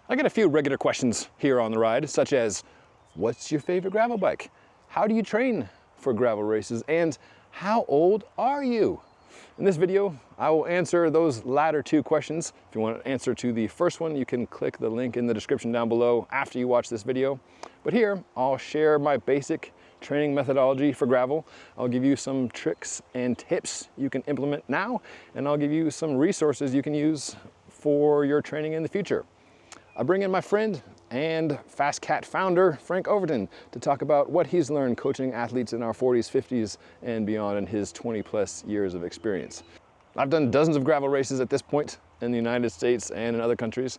I get a few regular questions here on the ride, such as, what's your favorite gravel bike? How do you train for gravel races? And how old are you? In this video, I will answer those latter two questions. If you want an answer to the first one, you can click the link in the description down below after you watch this video. But here, I'll share my basic training methodology for gravel. I'll give you some tricks and tips you can implement now, and I'll give you some resources you can use for your training in the future. I bring in my friend and Fast Cat founder, Frank Overton, to talk about what he's learned coaching athletes in our 40s, 50s, and beyond in his 20+ years of experience. I've done dozens of gravel races at this point in the United States and in other countries.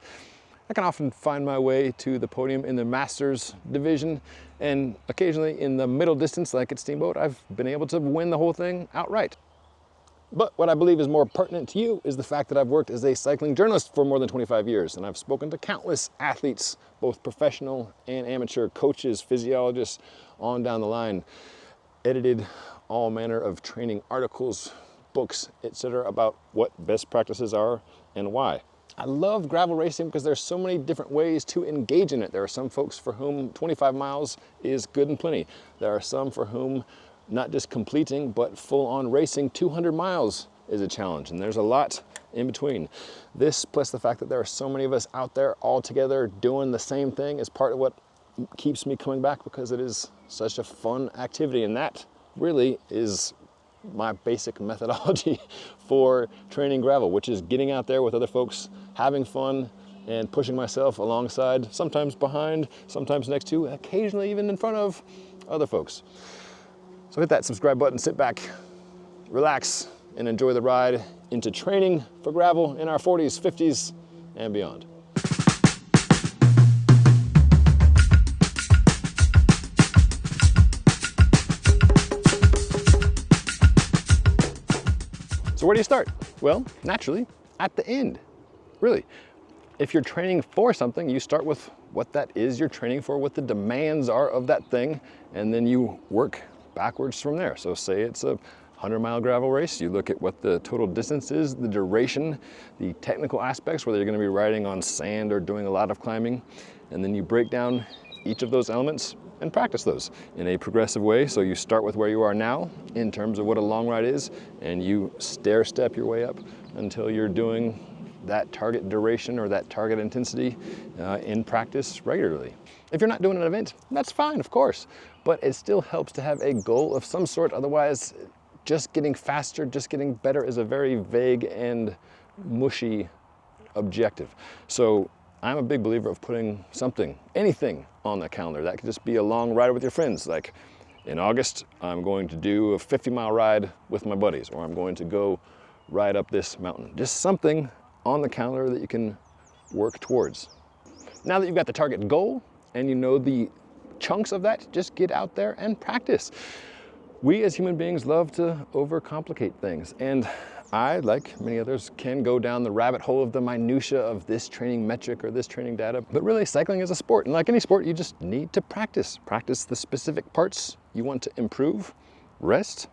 I can often find my way to the podium in the Masters division, and occasionally in the middle distance, like at Steamboat, I've been able to win the whole thing outright. But what I believe is more pertinent to you is the fact that I've worked as a cycling journalist for more than 25 years, and I've spoken to countless athletes, both professional and amateur, coaches, physiologists, on down the line, edited all manner of training articles, books, etc. about what best practices are and why. I love gravel racing because there's so many different ways to engage in it. There are some folks for whom 25 miles is good and plenty. There are some for whom not just completing, but full-on racing 200 miles is a challenge, and there's a lot in between. This, plus the fact that there are so many of us out there all together doing the same thing, is part of what keeps me coming back, because it is such a fun activity, and that really is my basic methodology for training gravel, which is getting out there with other folks, having fun, and pushing myself alongside, sometimes behind, sometimes next to, occasionally even in front of other folks. So hit that subscribe button, sit back, relax, and enjoy the ride into training for gravel in our 40s, 50s, and beyond. So where do you start? Well, naturally, at the end, really. If you're training for something, you start with what that is you're training for, what the demands are of that thing, and then you work backwards from there. So say it's a 100-mile gravel race, you look at what the total distance is, the duration, the technical aspects, whether you're going to be riding on sand or doing a lot of climbing, and then you break down each of those elements and practice those in a progressive way. So you start with where you are now in terms of what a long ride is, and you stair-step your way up until you're doing that target duration or that target intensity in practice regularly. If you're not doing an event, that's fine, of course, but it still helps to have a goal of some sort. Otherwise, just getting faster, just getting better is a very vague and mushy objective. So I'm a big believer of putting something, anything on the calendar. That could just be a long ride with your friends. Like in August, I'm going to do a 50-mile ride with my buddies, or I'm going to go ride up this mountain. Just something on the calendar that you can work towards. Now that you've got the target goal and you know the chunks of that, just get out there and practice. We as human beings love to overcomplicate things, and I, like many others, can go down the rabbit hole of the minutia of this training metric or this training data. But really, cycling is a sport, and like any sport, you just need to practice. Practice the specific parts you want to improve, rest,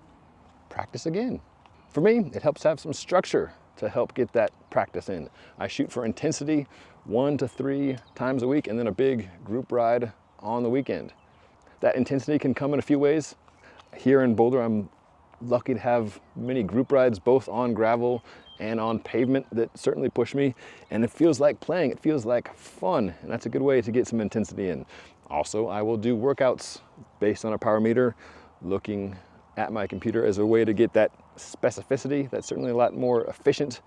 practice again. For me, it helps to have some structure to help get that practice in. I shoot for intensity 1 to 3 times a week, and then a big group ride on the weekend. That intensity can come in a few ways. Here in Boulder, I'm lucky to have many group rides, both on gravel and on pavement, that certainly push me, and it feels like playing, it feels like fun, and that's a good way to get some intensity in. Also, I will do workouts based on a power meter, looking at my computer as a way to get that specificity. That's certainly a lot more efficient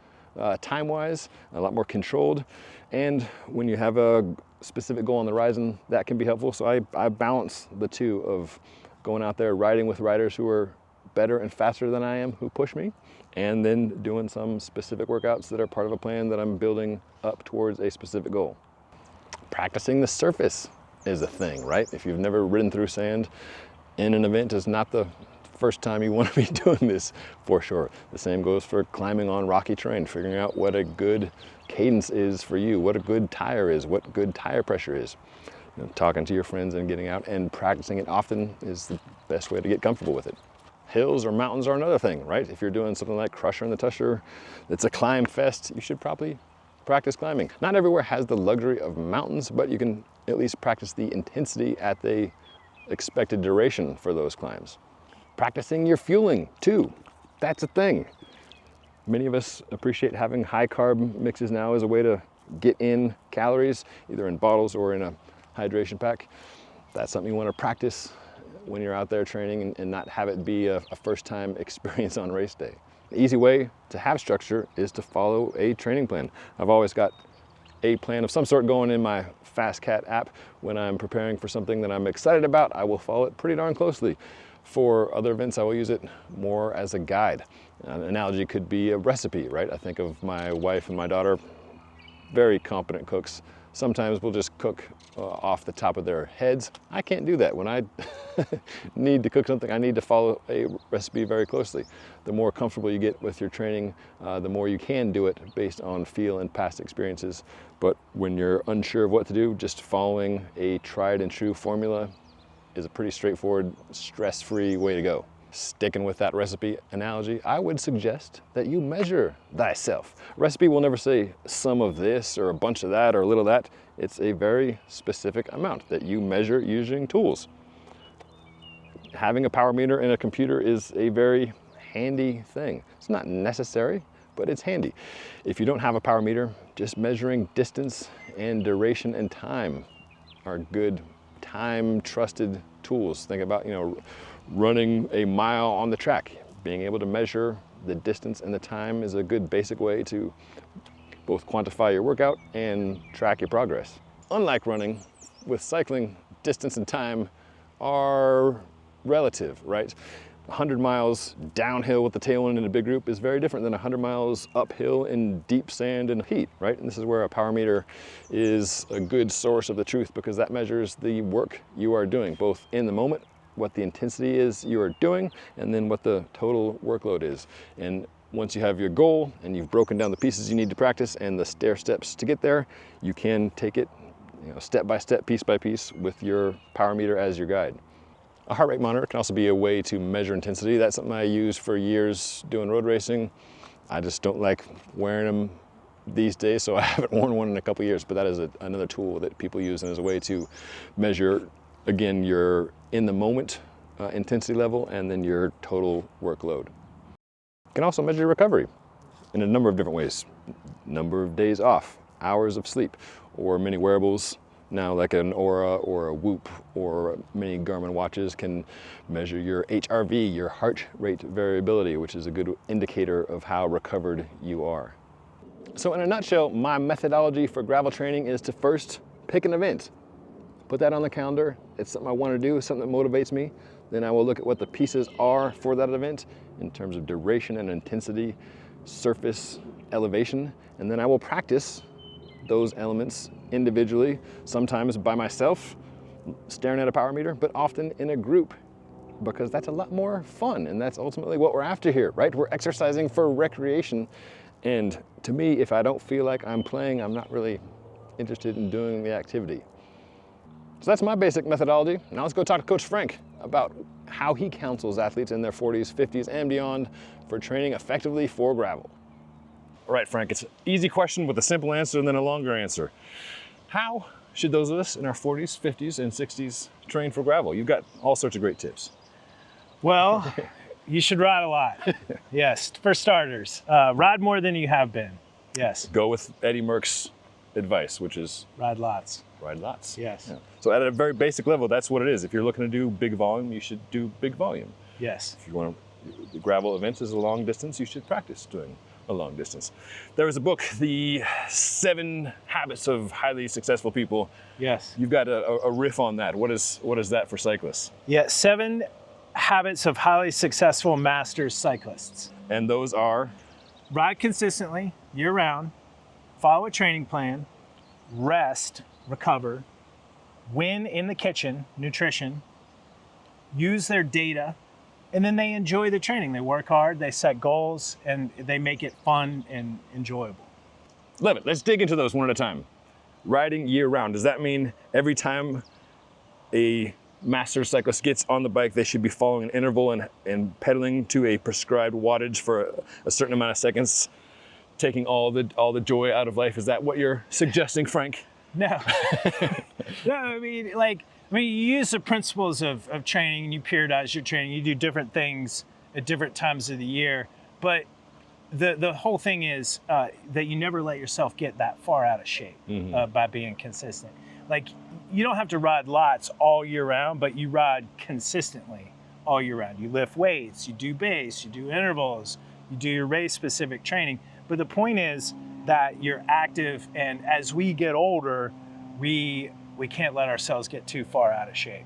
time-wise, a lot more controlled, and when you have a specific goal on the horizon, that can be helpful. So I balance the two of going out there riding with riders who are better and faster than I am, who push me, and then doing some specific workouts that are part of a plan that I'm building up towards a specific goal. Practicing the surface is a thing, right? If you've never ridden through sand in an event, is not the first time you want to be doing this, for sure. The same goes for climbing on rocky terrain, figuring out what a good cadence is for you, what a good tire is, what good tire pressure is. You know, talking to your friends and getting out and practicing it often is the best way to get comfortable with it. Hills or mountains are another thing, right? If you're doing something like Crusher and the Tusher, it's a climb fest, you should probably practice climbing. Not everywhere has the luxury of mountains, but you can at least practice the intensity at the expected duration for those climbs. Practicing your fueling too, that's a thing. Many of us appreciate having high carb mixes now as a way to get in calories, either in bottles or in a hydration pack. That's something you want to practice when you're out there training and not have it be a first time experience on race day. The easy way to have structure is to follow a training plan. I've always got a plan of some sort going in my FastCat app. When I'm preparing for something that I'm excited about, I will follow it pretty darn closely. For other events, I will use it more as a guide. An analogy could be a recipe, right? I think of my wife and my daughter, very competent cooks. Sometimes we'll just cook off the top of their heads. I can't do that. When I need to cook something, I need to follow a recipe very closely. The more comfortable you get with your training, the more you can do it based on feel and past experiences. But when you're unsure of what to do, just following a tried and true formula is a pretty straightforward, stress-free way to go. Sticking with that recipe analogy, I would suggest that you measure thyself. A recipe will never say some of this or a bunch of that or a little of that. It's a very specific amount that you measure using tools. Having a power meter in a computer is a very handy thing. It's not necessary, but it's handy. If you don't have a power meter, just measuring distance and duration and time are good time-trusted tools. Think about, running a mile on the track. Being able to measure the distance and the time is a good basic way to both quantify your workout and track your progress. Unlike running, with cycling, distance and time are relative, right? 100 miles downhill with the tailwind in a big group is very different than 100 miles uphill in deep sand and heat, right? And this is where a power meter is a good source of the truth, because that measures the work you are doing, both in the moment, what the intensity is you are doing, and then what the total workload is. And once you have your goal and you've broken down the pieces you need to practice and the stair steps to get there, you can take it step by step, piece by piece, with your power meter as your guide. A heart rate monitor can also be a way to measure intensity. That's something I used for years doing road racing. I just don't like wearing them these days, so I haven't worn one in a couple years, but that is another tool that people use and as a way to measure, again, your in the moment intensity level and then your total workload. You can also measure your recovery in a number of different ways. Number of days off, hours of sleep, or many wearables now, like an Aura or a Whoop or many Garmin watches, can measure your HRV, your heart rate variability, which is a good indicator of how recovered you are. So in a nutshell, my methodology for gravel training is to first pick an event. Put that on the calendar. It's something I want to do, something that motivates me. Then I will look at what the pieces are for that event in terms of duration and intensity, surface, elevation, and then I will practice those elements individually, sometimes by myself, staring at a power meter, but often in a group, because that's a lot more fun, and that's ultimately what we're after here, right? We're exercising for recreation, and to me, if I don't feel like I'm playing, I'm not really interested in doing the activity. So that's my basic methodology. Now let's go talk to Coach Frank about how he counsels athletes in their 40s, 50s, and beyond for training effectively for gravel. All right, Frank, it's an easy question with a simple answer and then a longer answer. How should those of us in our 40s, 50s, and 60s train for gravel? You've got all sorts of great tips. Well, you should ride a lot. Yes, for starters. Ride more than you have been. Yes. Go with Eddie Merck's advice, which is ride lots. Ride lots. Yes. Yeah. So at a very basic level, that's what it is. If you're looking to do big volume, you should do big volume. Yes. If you want to, gravel events is a long distance, you should practice doing a long distance. There was a book, The 7 Habits of Highly Successful People. Yes. You've got a riff on that. What is that for cyclists? Yeah, 7 Habits of Highly Successful Masters Cyclists. And those are? Ride consistently, year-round, follow a training plan, rest, recover, win in the kitchen, nutrition, use their data, and then they enjoy the training. They work hard, they set goals, and they make it fun and enjoyable. Love it. Let's dig into those one at a time. Riding year-round, does that mean every time a master cyclist gets on the bike, they should be following an interval and pedaling to a prescribed wattage for a certain amount of seconds taking all the joy out of life. Is that what you're suggesting, Frank? No. No, I mean, you use the principles of training and you periodize your training. You do different things at different times of the year. But the whole thing is that you never let yourself get that far out of shape by being consistent. Like, you don't have to ride lots all year round, but you ride consistently all year round. You lift weights, you do base, you do intervals, you do your race-specific training. But the point is that you're active, and as we get older, we can't let ourselves get too far out of shape.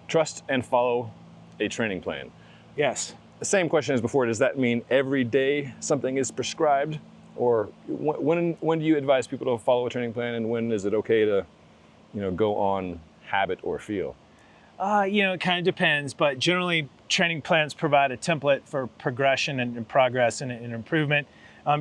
Trust and follow a training plan. Yes. The same question as before, does that mean every day something is prescribed? Or when do you advise people to follow a training plan, and when is it okay to go on habit or feel? It kind of depends, but generally training plans provide a template for progression and progress and improvement.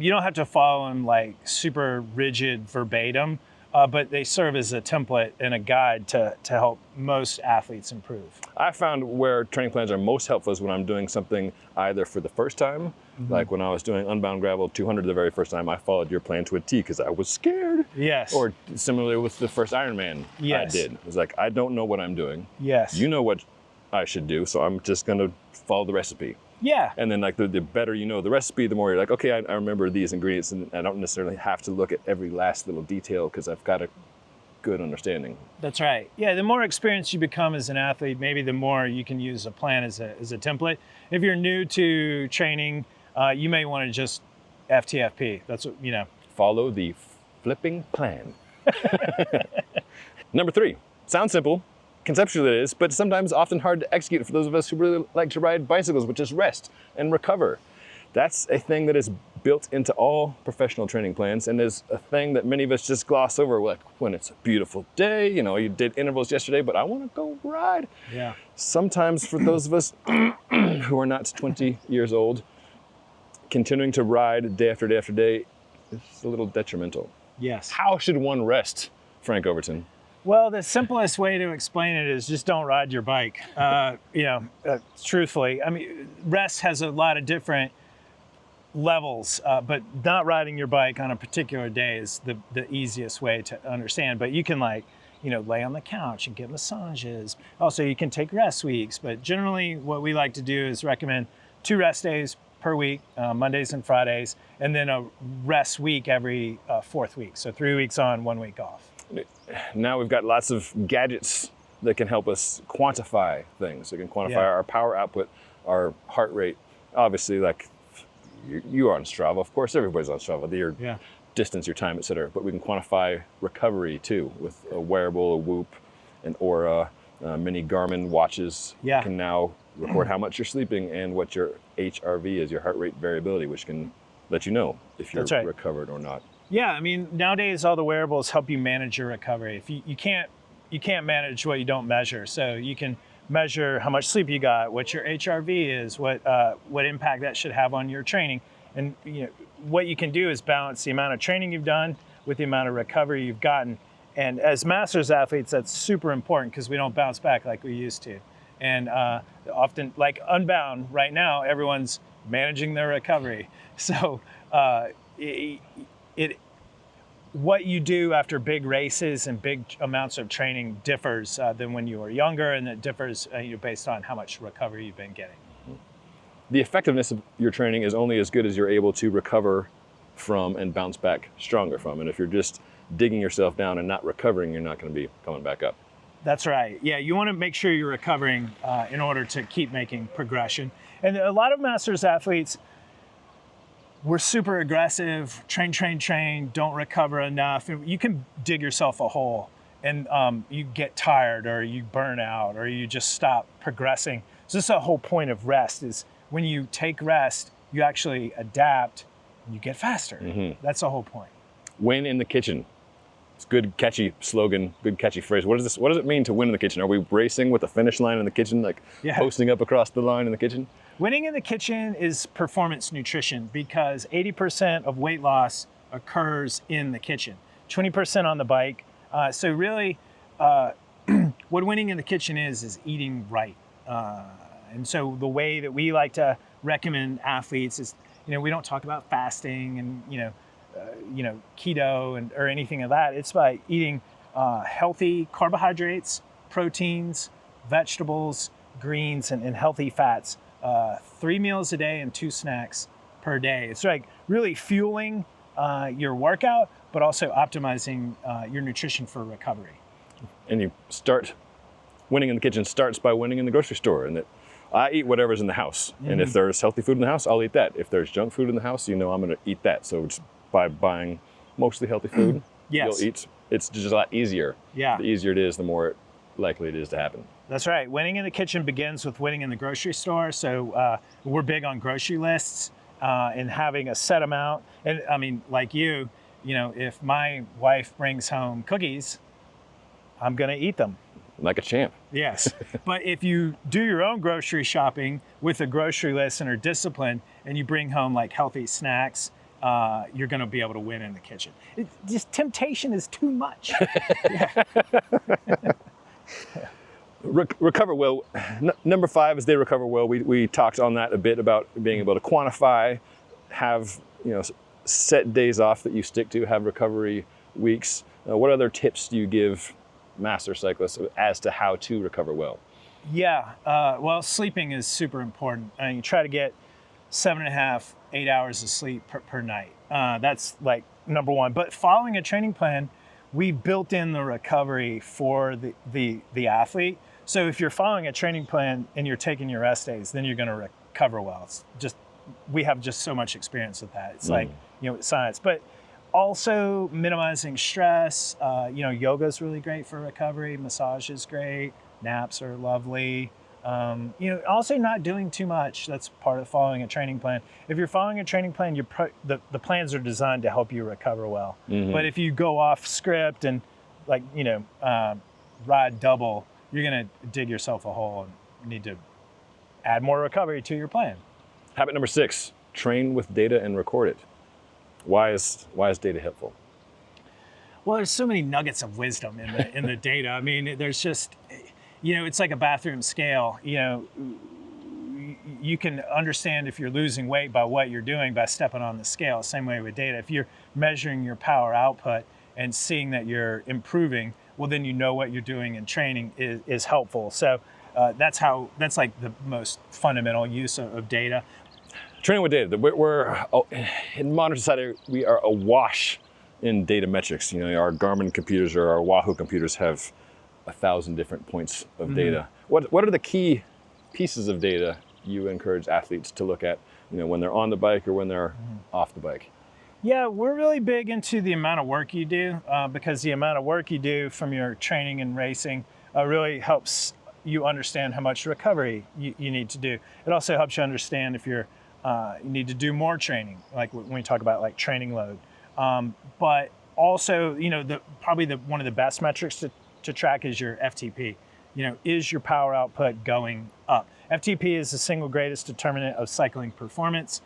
You don't have to follow them like super rigid verbatim, but they serve as a template and a guide to help most athletes improve. I found where training plans are most helpful is when I'm doing something either for the first time, like when I was doing Unbound Gravel 200 the very first time, I followed your plan to a T because I was scared. Yes. Or similarly with the first Ironman I did. It was like, I don't know what I'm doing. Yes. You know what I should do, so I'm just going to follow the recipe. Yeah. And then like the better you know the recipe, the more you're like, okay, I remember these ingredients, and I don't necessarily have to look at every last little detail because I've got a good understanding. That's right. Yeah, the more experienced you become as an athlete, maybe the more you can use a plan as a template. If you're new to training, you may want to just FTFP. That's what, Follow the flipping plan. Number 3, sounds simple. Conceptually it is, but sometimes often hard to execute for those of us who really like to ride bicycles, which is rest and recover. That's a thing that is built into all professional training plans, and is a thing that many of us just gloss over, like when it's a beautiful day, you did intervals yesterday, but I want to go ride. Yeah. Sometimes for those of us who are not 20 years old, continuing to ride day after day after day is a little detrimental. Yes. How should one rest, Frank Overton? Well, the simplest way to explain it is just don't ride your bike. Truthfully, I mean, rest has a lot of different levels, but not riding your bike on a particular day is the easiest way to understand. But you can lay on the couch and get massages. Also, you can take rest weeks, but generally what we like to do is recommend 2 rest days per week, Mondays and Fridays, and then a rest week every 4th week. So 3 weeks on, 1 week off. Now we've got lots of gadgets that can help us quantify things. They can quantify our power output, our heart rate. Obviously, like you are on Strava. Of course, everybody's on Strava. Your distance, your time, etc. But we can quantify recovery too with a wearable, a Whoop, an Aura. Many Garmin watches can now record how much you're sleeping and what your HRV is, your heart rate variability, which can let you know if you're recovered or not. Yeah, I mean, nowadays all the wearables help you manage your recovery. If you can't manage what you don't measure, so you can measure how much sleep you got, what your HRV is, what impact that should have on your training, and what you can do is balance the amount of training you've done with the amount of recovery you've gotten. And as masters athletes, that's super important because we don't bounce back like we used to. And often, like Unbound right now, everyone's managing their recovery. So what you do after big races and big amounts of training differs than when you were younger, and it differs based on how much recovery you've been getting. The effectiveness of your training is only as good as you're able to recover from and bounce back stronger from. And if you're just digging yourself down and not recovering, you're not going to be coming back up. That's right. Yeah, you want to make sure you're recovering in order to keep making progression. And a lot of masters athletes, we're super aggressive, train, don't recover enough. And you can dig yourself a hole and you get tired or you burn out or you just stop progressing. So this is the whole point of rest, is when you take rest, you actually adapt and you get faster. That's the whole point. Win in the kitchen. It's a good, catchy slogan, good, catchy phrase. What does it mean to win in the kitchen? Are we racing with the finish line in the kitchen, like posting up across the line in the kitchen? Winning in the kitchen is performance nutrition because 80% of weight loss occurs in the kitchen, 20% on the bike. So really, what winning in the kitchen is eating right. And so the way that we like to recommend athletes is, we don't talk about fasting and, keto or anything of that. It's by eating healthy carbohydrates, proteins, vegetables, greens, and healthy fats. 3 meals a day and 2 snacks per day. It's like really fueling your workout, but also optimizing your nutrition for recovery. And you start winning in the kitchen starts by winning in the grocery store, and that I eat whatever's in the house. And if there's healthy food in the house, I'll eat that. If there's junk food in the house, I'm going to eat that. So just by buying mostly healthy food, yes, you'll eat. It's just a lot easier. Yeah. The easier it is, the more likely it is to happen. That's right. Winning in the kitchen begins with winning in the grocery store. So we're big on grocery lists and having a set amount. And I mean, like if my wife brings home cookies, I'm going to eat them. Like a champ. Yes. But if you do your own grocery shopping with a grocery list and are disciplined, and you bring home like healthy snacks, you're going to be able to win in the kitchen. Just temptation is too much. Recover well. Number 5 is they recover well. We talked on that a bit about being able to quantify, have set days off that you stick to, have recovery weeks. What other tips do you give master cyclists as to how to recover well? Yeah, well, sleeping is super important. You try to get 7.5, 8 hours of sleep per night. That's like number one. But following a training plan, we built in the recovery for the athlete. So if you're following a training plan and you're taking your rest days, then you're going to recover well. It's just, we have just so much experience with that. It's like, science. But also minimizing stress. Yoga is really great for recovery. Massage is great. Naps are lovely. Also not doing too much. That's part of following a training plan. If you're following a training plan, the plans are designed to help you recover well. But if you go off script and ride double, you're going to dig yourself a hole and need to add more recovery to your plan. Habit number 6, train with data and record it. Why is data helpful? Well, there's so many nuggets of wisdom in the data. I mean, there's just, it's like a bathroom scale. You can understand if you're losing weight by what you're doing by stepping on the scale. Same way with data. If you're measuring your power output and seeing that you're improving, well, then what you're doing in training is helpful. So that's like the most fundamental use of data. Training with data. We're in modern society, we are awash in data metrics. Our Garmin computers or our Wahoo computers have 1,000 different points of data. What are the key pieces of data you encourage athletes to look at, when they're on the bike or when they're off the bike? Yeah, we're really big into the amount of work you do because the amount of work you do from your training and racing really helps you understand how much recovery you need to do. It also helps you understand if you need to do more training, like when we talk about like training load. But also, probably one of the best metrics to track is your FTP. Is your power output going up? FTP is the single greatest determinant of cycling performance,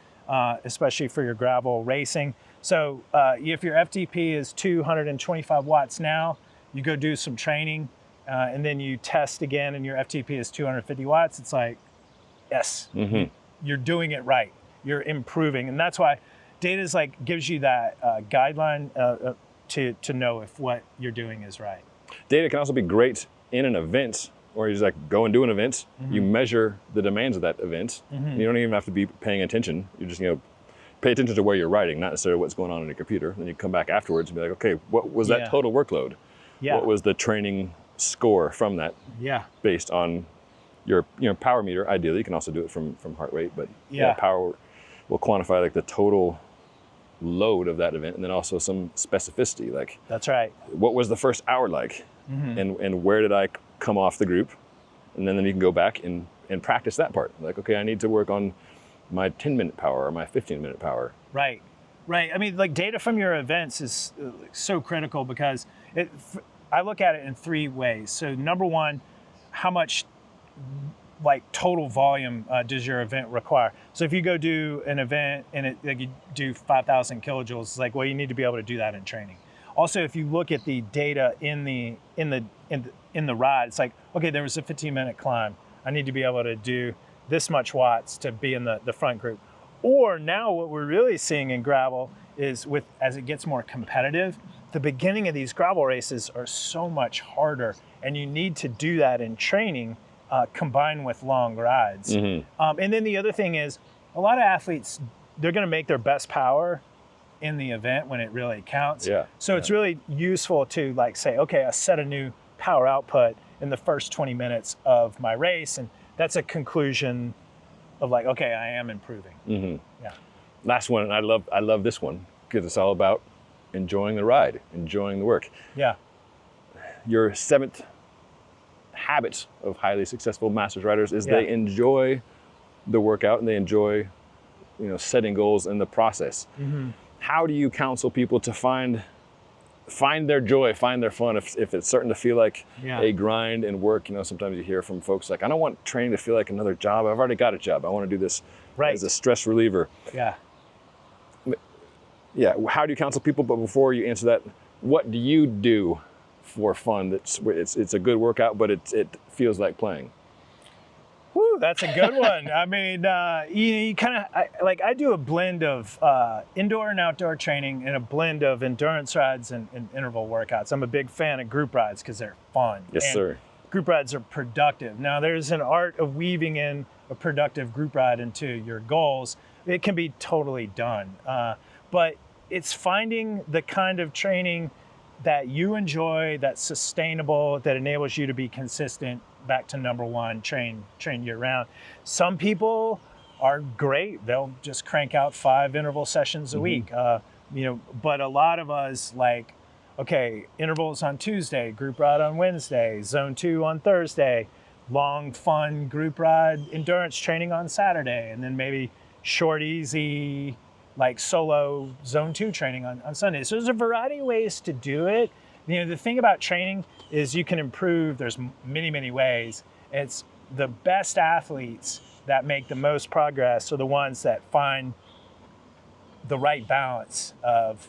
especially for your gravel racing. So if your FTP is 225 watts now, you go do some training and then you test again and your FTP is 250 watts, it's like, yes, you're doing it right. You're improving. And that's why data is gives you that guideline to know if what you're doing is right. Data can also be great in an event, or you just go and do an event. You measure the demands of that event. You don't even have to be paying attention. You just pay attention to where you're riding, not necessarily what's going on your computer. Then you come back afterwards and be like, okay, what was that total workload? What was the training score from that? Based on your power meter. Ideally, you can also do it from heart rate, but power will quantify the total load of that event, and then also some specificity, that's right. What was the first hour like, and where did I come off the group, and then you can go back and practice that part. Okay, I need to work on my 10-minute power or my 15-minute power. Right. I mean, data from your events is so critical because I look at it in 3 ways. So number one, how much total volume does your event require? So if you go do an event and you do 5,000 kilojoules, it's you need to be able to do that in training. Also, if you look at the data in the ride, it's okay, there was a 15-minute climb. I need to be able to do this much watts to be in the front group. Or now what we're really seeing in gravel is as it gets more competitive, the beginning of these gravel races are so much harder, and you need to do that in training combined with long rides. And then the other thing is, a lot of athletes, they're going to make their best power in the event when it really counts. So it's really useful to like say, okay, I set a new power output in the first 20 minutes of my race, and that's a conclusion of like, okay, I am improving. Last one, and I love this one because it's all about enjoying the ride, enjoying the work. Your 7th habit of highly successful masters riders is they enjoy the workout and they enjoy, setting goals in the process. How do you counsel people to find their joy, find their fun if it's starting to feel like a grind and work? Sometimes you hear from folks like, I don't want training to feel like another job. I've already got a job. I want to do this as a stress reliever. How do you counsel people? But before you answer that, what do you do for fun? It's a good workout, but it feels like playing. Woo, that's a good one. I mean, you kind of I do a blend of indoor and outdoor training and a blend of endurance rides and interval workouts. I'm a big fan of group rides because they're fun. Yes, sir. Group rides are productive. Now, there's an art of weaving in a productive group ride into your goals. It can be totally done, but it's finding the kind of training that you enjoy, that's sustainable, that enables you to be consistent. Back to number one, train year round. Some people are great. They'll just crank out 5 interval sessions a week. But a lot of us like, okay, intervals on Tuesday, group ride on Wednesday, zone 2 on Thursday, long, fun group ride endurance training on Saturday, and then maybe short, easy, like solo zone 2 training on Sunday. So there's a variety of ways to do it. The thing about training is you can improve. There's many, many ways. It's the best athletes that make the most progress are the ones that find the right balance of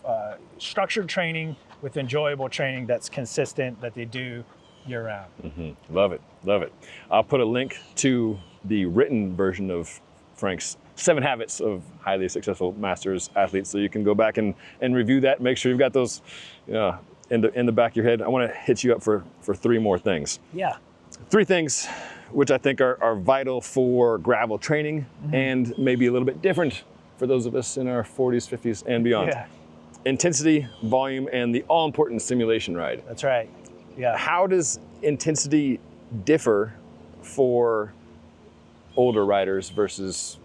structured training with enjoyable training that's consistent, that they do year round. Love it, love it. I'll put a link to the written version of Frank's 7 Habits of Highly Successful Masters Athletes, so you can go back and review that. Make sure you've got those in the back of your head. I want to hit you up for 3 more things. 3 things which I think are vital for gravel training and maybe a little bit different for those of us in our 40s, 50s, and beyond. Intensity, volume, and the all-important simulation ride. That's right. How does intensity differ for older riders versus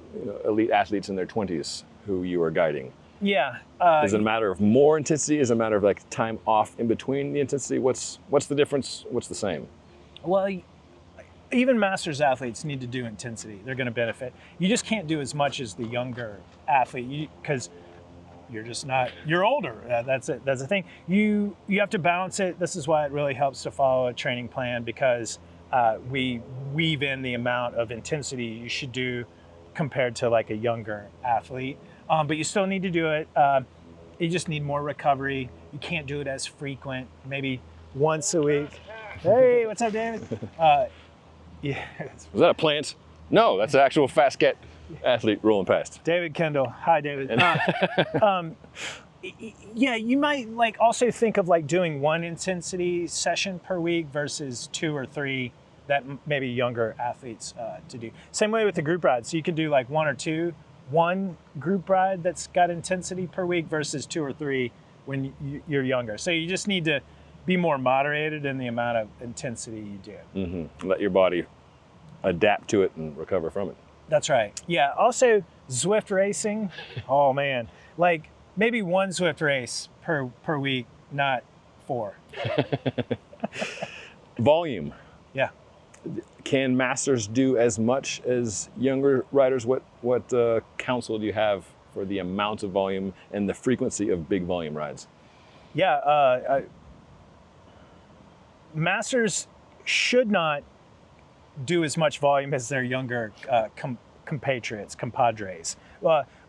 elite athletes in their 20s who you are guiding? Is it a matter of more intensity? Is it a matter of like time off in between the intensity? What's the difference? What's the same? Well, even masters athletes need to do intensity. They're going to benefit. You just can't do as much as the younger athlete because you're just not, you're older. That's it. That's the thing. You have to balance it. This is why it really helps to follow a training plan, because we weave in the amount of intensity you should do compared to like a younger athlete. But you still need to do it. You just need more recovery. You can't do it as frequent, maybe once a week. Hey, what's up, David? Was that a plant? No, that's an actual fast cat athlete rolling past. David Kendall. Hi, David. You might like also think of like doing 1 intensity session per week versus 2 or 3 that maybe younger athletes to do. Same way with the group ride. So you could do like 1 or 2, 1 group ride that's got intensity per week versus 2 or 3 when you're younger. So you just need to be more moderated in the amount of intensity you do. Let your body adapt to it and recover from it. That's right. Yeah. Also, Zwift racing. Oh man, like maybe 1 Zwift race per week, not 4. Volume. Yeah. Can masters do as much as younger riders? What counsel do you have for the amount of volume and the frequency of big volume rides? Yeah. Masters should not do as much volume as their younger compadres.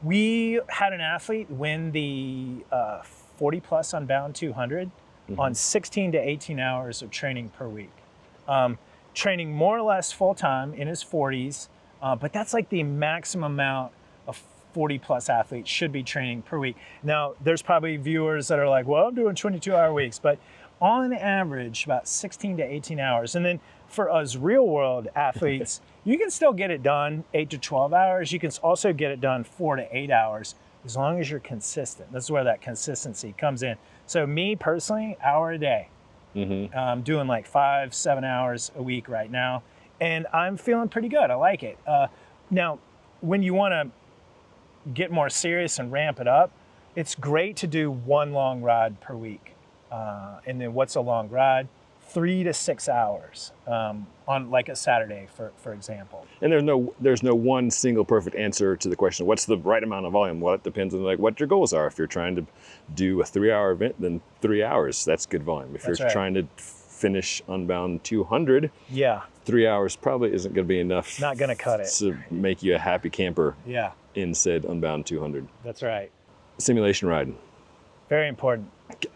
We had an athlete win the 40 plus Unbound 200 on 16 to 18 hours of training per week. Training more or less full time in his 40s, but that's like the maximum amount of 40 plus athletes should be training per week. Now, there's probably viewers that are like, well, I'm doing 22-hour weeks, but on average, about 16 to 18 hours. And then for us real world athletes, you can still get it done 8 to 12 hours. You can also get it done 4 to 8 hours as long as you're consistent. This is where that consistency comes in. So me personally, hour a day. I'm doing like 5-7 hours a week right now, and I'm feeling pretty good. I like it. Now, when you want to get more serious and ramp it up, it's great to do one long ride per week. And then what's a long ride? 3 to 6 hours on like a Saturday, for example. And there's no one single perfect answer to the question, what's the right amount of volume? Well, it depends on like what your goals are. If you're trying to do a 3-hour event, then 3 hours, that's good volume. If you're trying to finish Unbound 200, 3 hours probably isn't going to be enough. Not going to cut it. To make you a happy camper in said Unbound 200. That's right. Simulation ride. Very important.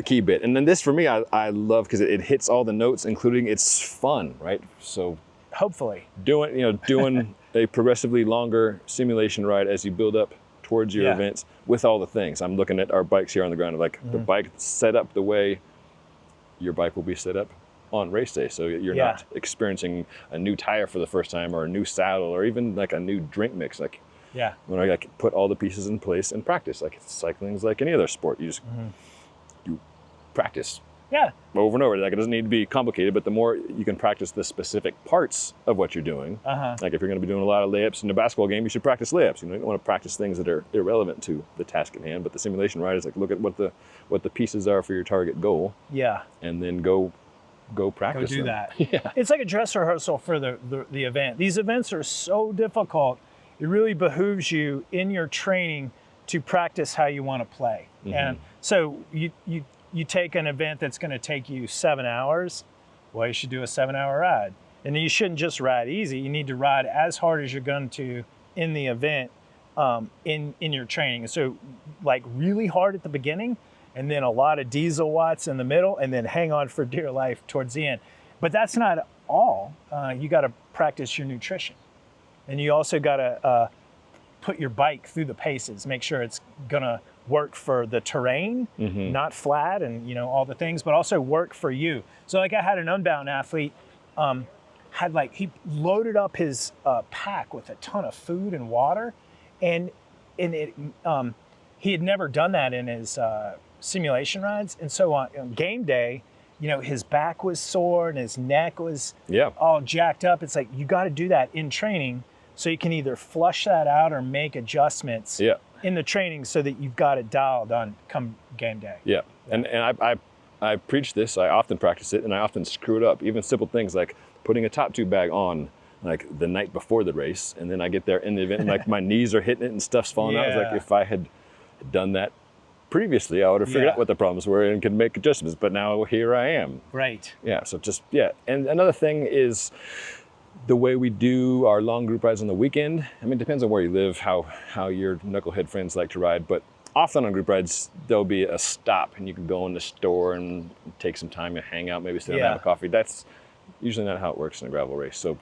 Key bit. And then this for me, I love because it hits all the notes, including it's fun, right? So hopefully doing a progressively longer simulation ride as you build up towards your events with all the things. I'm looking at our bikes here on the ground, like the bike set up the way your bike will be set up on race day. So you're not experiencing a new tire for the first time or a new saddle or even like a new drink mix. Like when I like put all the pieces in place and practice, like cycling's like any other sport. You just you practice over and over. Like it doesn't need to be complicated, but the more you can practice the specific parts of what you're doing, like if you're going to be doing a lot of layups in a basketball game, you should practice layups. You don't want to practice things that are irrelevant to the task at hand. But the simulation ride is like look at what the pieces are for your target goal, and then go practice. Go do them. that. It's like a dress rehearsal for the event. These events are so difficult. It really behooves you in your training to practice how you want to play. And so you take an event that's going to take you 7 hours, well, you should do a 7-hour ride. And you shouldn't just ride easy. You need to ride as hard as you're going to in the event in your training. So like really hard at the beginning, and then a lot of diesel watts in the middle, and then hang on for dear life towards the end. But that's not all. You got to practice your nutrition. And you also got to put your bike through the paces, make sure it's going to work for the terrain, not flat and, all the things, but also work for you. So like I had an Unbound athlete, he loaded up his pack with a ton of food and water, and he had never done that in his simulation rides. And so on game day, his back was sore and his neck was all jacked up. It's like, you got to do that in training so you can either flush that out or make adjustments in the training so that you've got it dialed on come game day. And I preach this, I often practice it, and I often screw it up. Even simple things like putting a top tube bag on like the night before the race, and then I get there in the event and like my knees are hitting it and stuff's falling out. It's like if I had done that previously, I would have figured out what the problems were and could make adjustments, but now here I am. Right. And another thing is the way we do our long group rides on the weekend. I mean, it depends on where you live, how your knucklehead friends like to ride, but often on group rides, there'll be a stop and you can go in the store and take some time and hang out, maybe sit down and have a coffee. That's usually not how it works in a gravel race. So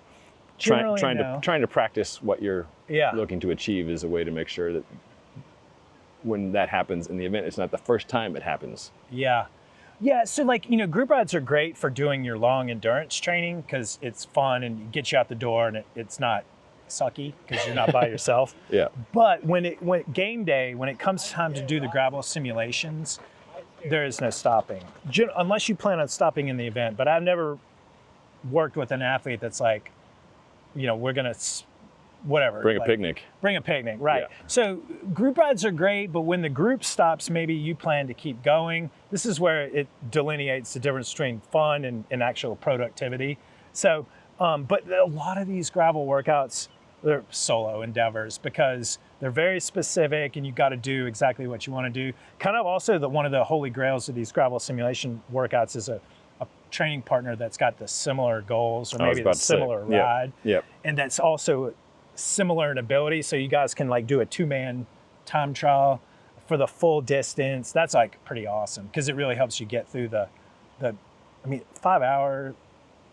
trying to practice what you're looking to achieve is a way to make sure that when that happens in the event, it's not the first time it happens. So like, group rides are great for doing your long endurance training because it's fun and it gets you out the door and it's not sucky because you're not by yourself. But when game day, when it comes time to do the gravel simulations, there is no stopping unless you plan on stopping in the event. But I've never worked with an athlete that's like, we're going to bring a picnic. Right. So group rides are great, but when the group stops, maybe you plan to keep going. This is where it delineates the difference between fun and actual productivity. So, but a lot of these gravel workouts, they're solo endeavors because they're very specific and you got to do exactly what you want to do. Kind of also one of the holy grails of these gravel simulation workouts is a training partner that's got the similar goals or maybe the similar ride. And that's also similar in ability, so you guys can like do a 2-man time trial for the full distance. That's like pretty awesome because it really helps you get through the 5 hour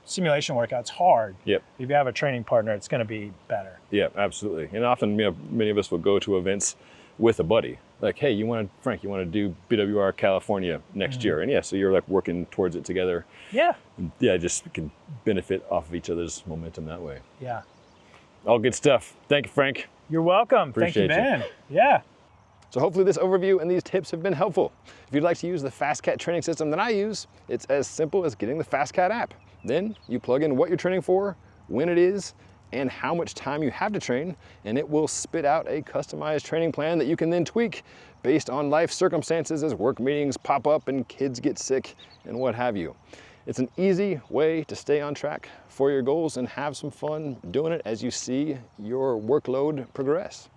simulation workout's hard. Yep. If you have a training partner, it's going to be better. Yeah, absolutely. And often, many of us will go to events with a buddy. Like, hey, Frank, you want to do BWR California next year? And yeah, so you're like working towards it together. Yeah. And yeah, just can benefit off of each other's momentum that way. Yeah. All good stuff. Thank you, Frank. You're welcome. Appreciate Thank you, you. Ben. Yeah. So hopefully this overview and these tips have been helpful. If you'd like to use the FastCat training system that I use, it's as simple as getting the FastCat app. Then you plug in what you're training for, when it is, and how much time you have to train, and it will spit out a customized training plan that you can then tweak based on life circumstances as work meetings pop up and kids get sick and what have you. It's an easy way to stay on track for your goals and have some fun doing it as you see your workload progress.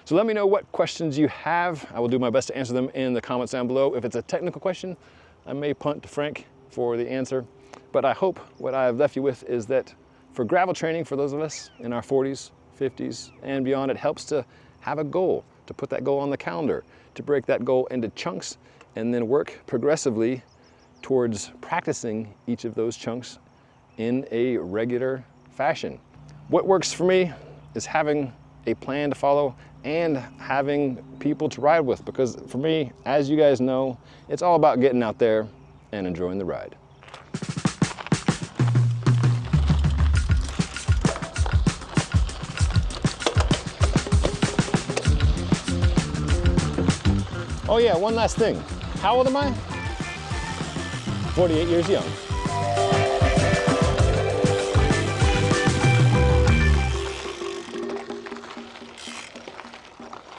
So let me know what questions you have. I will do my best to answer them in the comments down below. If it's a technical question, I may punt to Frank for the answer. But I hope what I've left you with is that for gravel training, for those of us in our 40s, 50s, and beyond, it helps to have a goal, to put that goal on the calendar, to break that goal into chunks, and then work progressively towards practicing each of those chunks in a regular fashion. What works for me is having a plan to follow and having people to ride with, because for me, as you guys know, it's all about getting out there and enjoying the ride. Oh yeah, one last thing. How old am I? 48 years young.